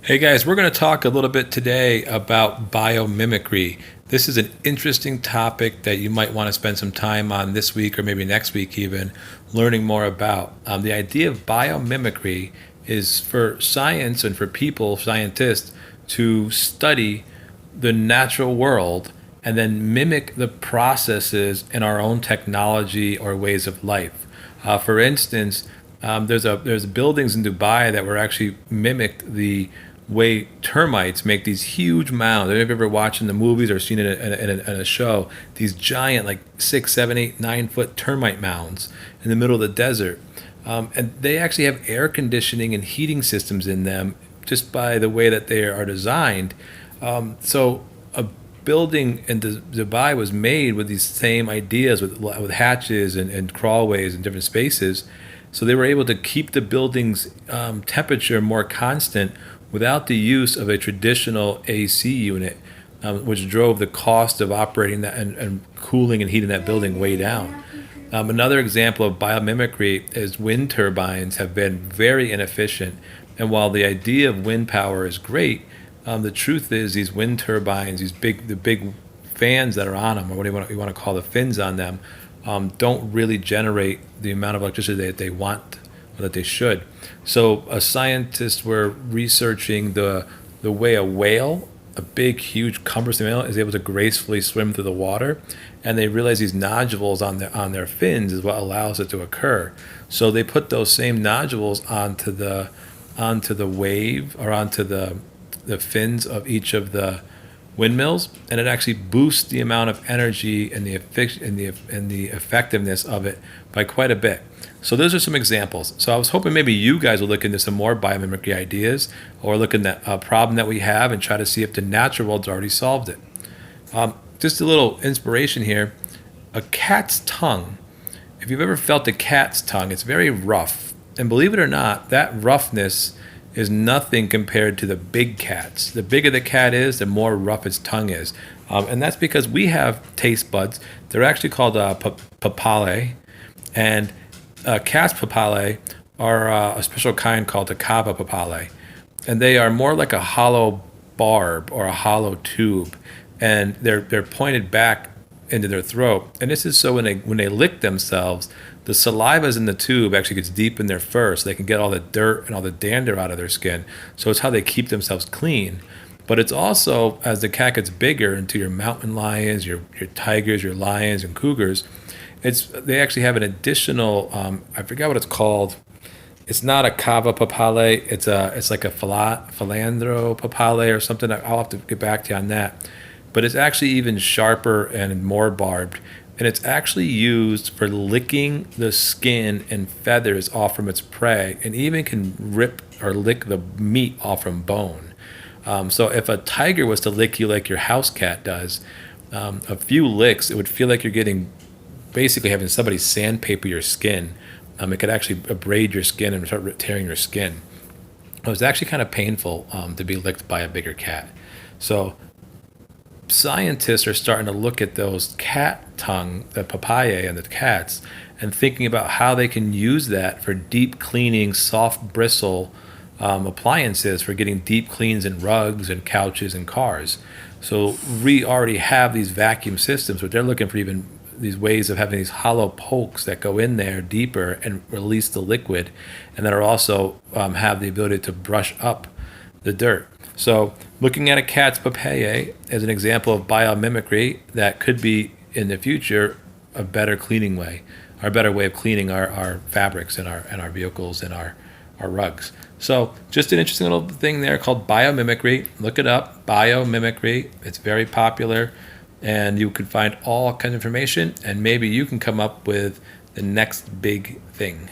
Hey guys, we're going to talk a little bit today about biomimicry. This is an interesting topic that you might want to spend some time on this week or maybe next week, even learning more about. The idea of biomimicry is for science and for people, scientists, to study the natural world and then mimic the processes in our own technology or ways of life. For instance, there's buildings in Dubai that were actually mimicked the way termites make these huge mounds. Have you ever watched in the movies or seen it in a show? These giant, like 6, 7, 8, 9 foot termite mounds in the middle of the desert, and they actually have air conditioning and heating systems in them just by the way that they are designed. So a building in Dubai was made with these same ideas with hatches and crawlways and different spaces. So they were able to keep the building's temperature more constant without the use of a traditional AC unit, which drove the cost of operating that and cooling and heating that building way down. Another example of biomimicry is wind turbines have been very inefficient. And while the idea of wind power is great, the truth is these wind turbines, the big fans that are on them, or what you want to call the fins on them, don't really generate the amount of electricity that they want or that they should. So, scientists were researching the way a whale, a big, huge, cumbersome whale, is able to gracefully swim through the water, and they realized these nodules on their fins is what allows it to occur. So they put those same nodules onto the wave or onto the fins of each of the windmills, and it actually boosts the amount of energy and the effectiveness of it by quite a bit. So those are some examples. So I was hoping maybe you guys will look into some more biomimicry ideas, or look at a problem that we have and try to see if the natural world's already solved it. Just a little inspiration here: a cat's tongue. If you've ever felt a cat's tongue, it's very rough, and believe it or not, that roughness is nothing compared to the big cats. The bigger the cat is, the more rough its tongue is. And that's because we have taste buds. They're actually called papillae. And cat's papillae are a special kind called the cava papillae. And they are more like a hollow barb or a hollow tube. And they're pointed back into their throat. And this is so when they lick themselves, the saliva in the tube actually gets deep in their fur, so they can get all the dirt and all the dander out of their skin. So it's how they keep themselves clean. But it's also, as the cat gets bigger, into your mountain lions, your tigers, your lions, and cougars, they actually have an additional, I forgot what it's called. It's not a cava papillae. It's like a philandro papillae or something. I'll have to get back to you on that. But it's actually even sharper and more barbed. And it's actually used for licking the skin and feathers off from its prey, and even can rip or lick the meat off from bone. So if a tiger was to lick you like your house cat does, a few licks, it would feel like you're getting, basically having somebody sandpaper your skin. It could actually abrade your skin and start tearing your skin. It was actually kind of painful to be licked by a bigger cat. So scientists are starting to look at those cat tongue, the papillae and the cats, and thinking about how they can use that for deep cleaning, soft bristle appliances for getting deep cleans in rugs and couches and cars. So we already have these vacuum systems, but they're looking for even these ways of having these hollow pokes that go in there deeper and release the liquid, and that are also have the ability to brush up the dirt. So looking at a cat's papillae as an example of biomimicry that could be in the future a better cleaning way, or a better way of cleaning our fabrics and our vehicles and our rugs. So just an interesting little thing there called biomimicry. Look it up, biomimicry. It's very popular, and you can find all kinds of information, and maybe you can come up with the next big thing.